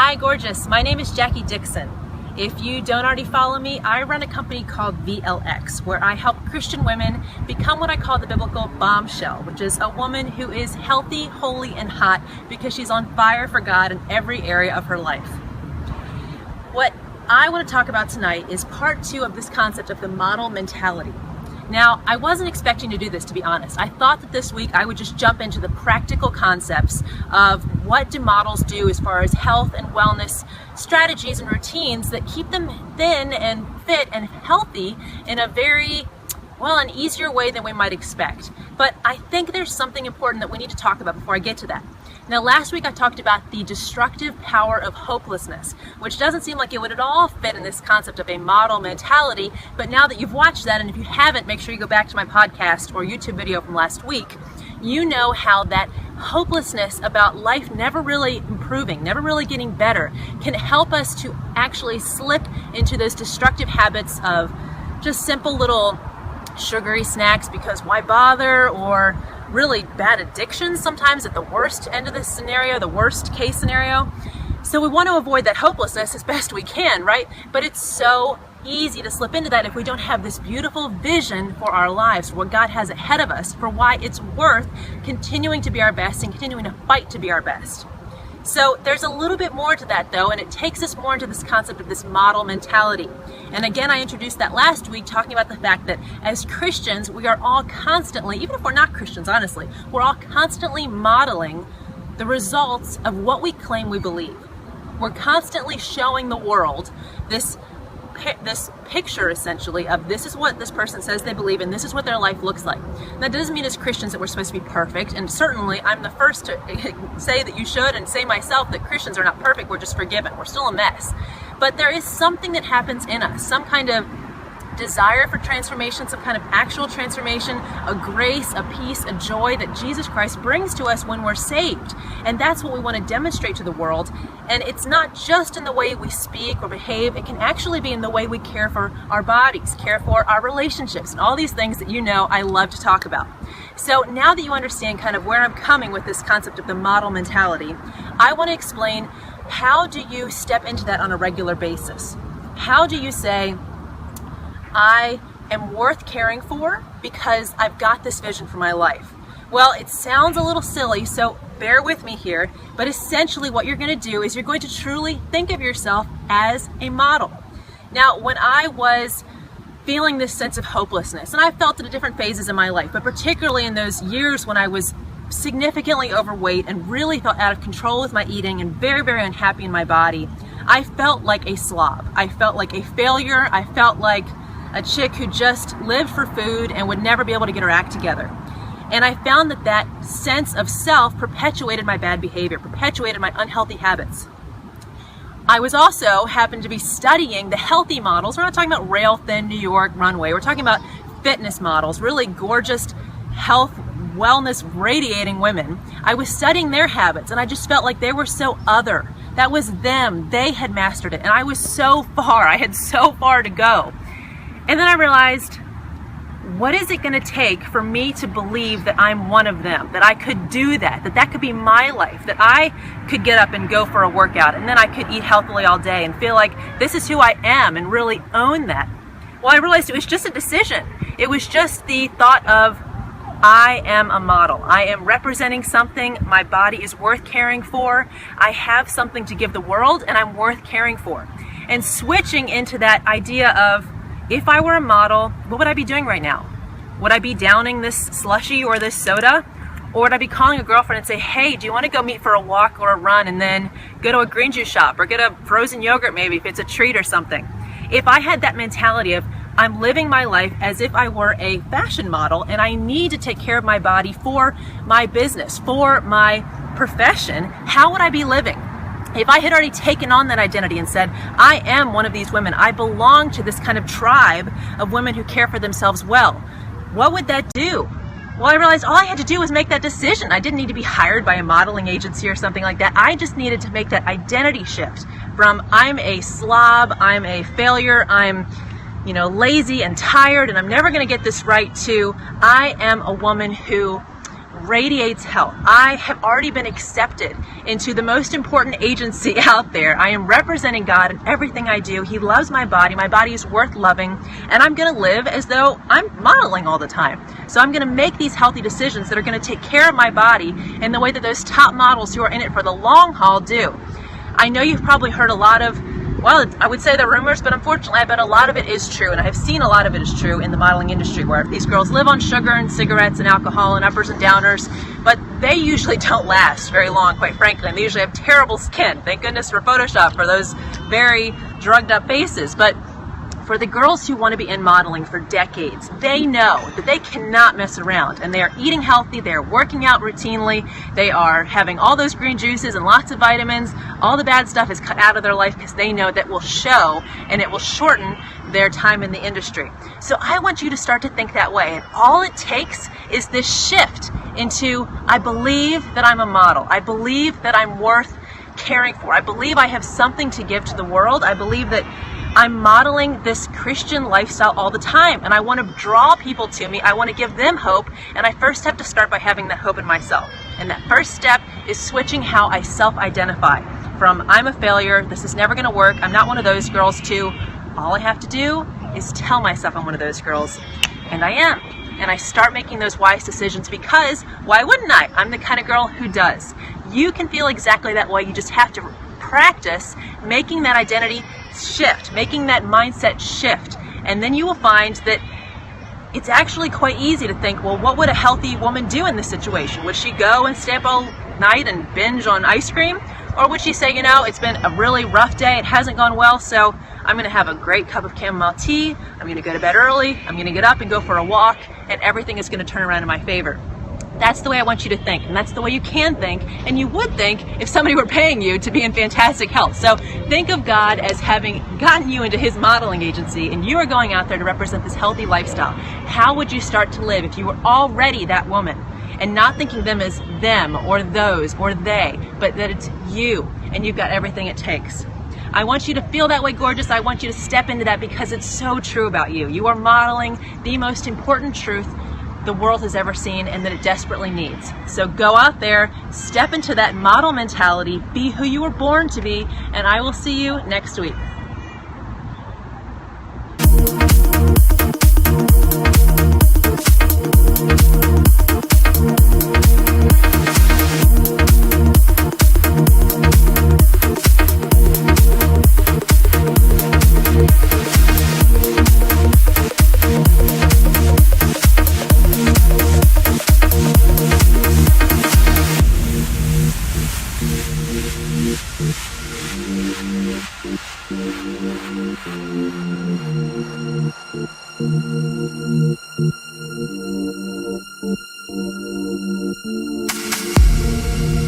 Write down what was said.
Hi, gorgeous. My name is Jackie Dixon. If you don't already follow me, I run a company called VLX, where I help Christian women become what I call the biblical bombshell, which is a woman who is healthy, holy, and hot because she's on fire for God in every area of her life. What I want to talk about tonight is part 2 of this concept of the model mentality. Now, I wasn't expecting to do this, to be honest. I thought that this week I would just jump into the practical concepts of what do models do as far as health and wellness strategies and routines that keep them thin and fit and healthy in a very, an easier way than we might expect. But I think there's something important that we need to talk about before I get to that. Now, last week I talked about the destructive power of hopelessness, which doesn't seem like it would at all fit in this concept of a model mentality, but now that you've watched that, and if you haven't, make sure you go back to my podcast or YouTube video from last week, you know how that hopelessness about life never really improving, never really getting better, can help us to actually slip into those destructive habits of just simple little sugary snacks because why bother, or really bad addictions sometimes at the worst end of this scenario, the worst case scenario. So we want to avoid that hopelessness as best we can, right? But it's so easy to slip into that if we don't have this beautiful vision for our lives, for what God has ahead of us, for why it's worth continuing to be our best and continuing to fight to be our best. So there's a little bit more to that though, and it takes us more into this concept of this model mentality. And again, I introduced that last week talking about the fact that as Christians, we are all constantly, even if we're not Christians, honestly, we're all constantly modeling the results of what we claim we believe. We're constantly showing the world this picture essentially of this is what this person says they believe and this is what their life looks like. That doesn't mean as Christians that we're supposed to be perfect, and certainly I'm the first to say that you should, and say myself that Christians are not perfect, we're just forgiven, we're still a mess. But there is something that happens in us, some kind of desire for transformation, some kind of actual transformation, a grace, a peace, a joy that Jesus Christ brings to us when we're saved. And that's what we want to demonstrate to the world. And it's not just in the way we speak or behave, it can actually be in the way we care for our bodies, care for our relationships, and all these things that you know I love to talk about. So now that you understand kind of where I'm coming with this concept of the model mentality, I want to explain, how do you step into that on a regular basis? How do you say, I am worth caring for because I've got this vision for my life? Well, it sounds a little silly, so bear with me here, but essentially what you're going to do is you're going to truly think of yourself as a model. Now, when I was feeling this sense of hopelessness, and I felt it at different phases in my life, but particularly in those years when I was significantly overweight and really felt out of control with my eating and very, very unhappy in my body, I felt like a slob. I felt like a failure. I felt like a chick who just lived for food and would never be able to get her act together. And I found that that sense of self perpetuated my bad behavior, perpetuated my unhealthy habits. I was also happened to be studying the healthy models. We're not talking about rail thin New York runway. We're talking about fitness models, really gorgeous health, wellness radiating women. I was studying their habits and I just felt like they were so other. That was them. They had mastered it. And I was so far. I had so far to go. And then I realized, what is it going to take for me to believe that I'm one of them, that I could do that that could be my life, that I could get up and go for a workout, and then I could eat healthily all day and feel like this is who I am and really own that? Well, I realized it was just a decision. It was just the thought of, I am a model. I am representing something. My body is worth caring for. I have something to give the world, and I'm worth caring for. And switching into that idea of, if I were a model, what would I be doing right now? Would I be downing this slushy or this soda? Or would I be calling a girlfriend and say, hey, do you want to go meet for a walk or a run and then go to a green juice shop or get a frozen yogurt maybe if it's a treat or something? If I had that mentality of, I'm living my life as if I were a fashion model and I need to take care of my body for my business, for my profession, how would I be living? If I had already taken on that identity and said, I am one of these women, I belong to this kind of tribe of women who care for themselves well, what would that do? Well, I realized all I had to do was make that decision. I didn't need to be hired by a modeling agency or something like that. I just needed to make that identity shift from I'm a slob, I'm a failure, I'm lazy and tired and I'm never going to get this right, to I am a woman who radiates health. I have already been accepted into the most important agency out there. I am representing God in everything I do. He loves my body. My body is worth loving, and I'm going to live as though I'm modeling all the time. So I'm going to make these healthy decisions that are going to take care of my body in the way that those top models who are in it for the long haul do. I know you've probably heard a lot of, well, I would say the rumors, but unfortunately I bet a lot of it is true, and I have seen a lot of it is true in the modeling industry, where these girls live on sugar and cigarettes and alcohol and uppers and downers, but they usually don't last very long, quite frankly, and they usually have terrible skin. Thank goodness for Photoshop for those very drugged up faces. But for the girls who want to be in modeling for decades, they know that they cannot mess around, and they are eating healthy, they are working out routinely, they are having all those green juices and lots of vitamins. All the bad stuff is cut out of their life because they know that will show and it will shorten their time in the industry. So I want you to start to think that way, and all it takes is this shift into, I believe that I'm a model, I believe that I'm worth caring for, I believe I have something to give to the world, I believe that I'm modeling this Christian lifestyle all the time, and I want to draw people to me. I want to give them hope, and I first have to start by having that hope in myself. And that first step is switching how I self-identify from I'm a failure, this is never going to work, I'm not one of those girls, to all I have to do is tell myself I'm one of those girls, and I am. And I start making those wise decisions, because why wouldn't I? I'm the kind of girl who does. You can feel exactly that way. You just have to practice making that identity shift, making that mindset shift, and then you will find that it's actually quite easy to think, well, what would a healthy woman do in this situation? Would she go and stay up all night and binge on ice cream? Or would she say, you know, it's been a really rough day, it hasn't gone well, so I'm going to have a great cup of chamomile tea, I'm going to go to bed early, I'm going to get up and go for a walk, and everything is going to turn around in my favor. That's the way I want you to think, and that's the way you can think, and you would think if somebody were paying you to be in fantastic health. So think of God as having gotten you into his modeling agency, and you are going out there to represent this healthy lifestyle. How would you start to live if you were already that woman, and not thinking them as them or those or they, but that it's you, and you've got everything it takes? I want you to feel that way, gorgeous. I want you to step into that, because it's so true about you. You are modeling the most important truth the world has ever seen, and that it desperately needs. So go out there, step into that model mentality, be who you were born to be, and I will see you next week. Thank you.